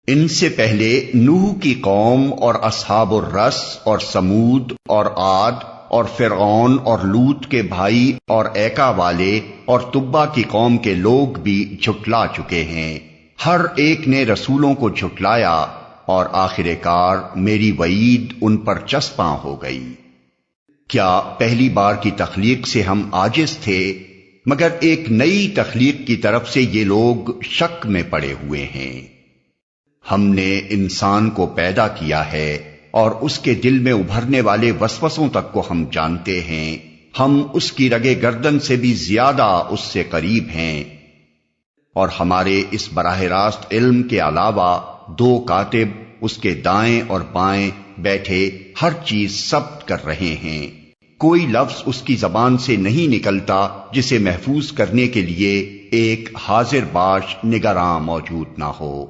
ان سے پہلے نوح کی قوم اور اصحاب الرس اور سمود اور عاد اور فرعون اور لوط کے بھائی اور ایکا والے اور تبا کی قوم کے لوگ بھی جھٹلا چکے ہیں۔ ہر ایک نے رسولوں کو جھٹلایا اور آخر کار میری وعید ان پر چسپاں ہو گئی۔ کیا پہلی بار کی تخلیق سے ہم عاجز تھے؟ مگر ایک نئی تخلیق کی طرف سے یہ لوگ شک میں پڑے ہوئے ہیں۔ ہم نے انسان کو پیدا کیا ہے اور اس کے دل میں ابھرنے والے وسوسوں تک کو ہم جانتے ہیں۔ ہم اس کی رگے گردن سے بھی زیادہ اس سے قریب ہیں، اور ہمارے اس براہ راست علم کے علاوہ 2 کاتب اس کے دائیں اور بائیں بیٹھے ہر چیز ثبت کر رہے ہیں۔ کوئی لفظ اس کی زبان سے نہیں نکلتا جسے محفوظ کرنے کے لیے ایک حاضر باش نگراں موجود نہ ہو۔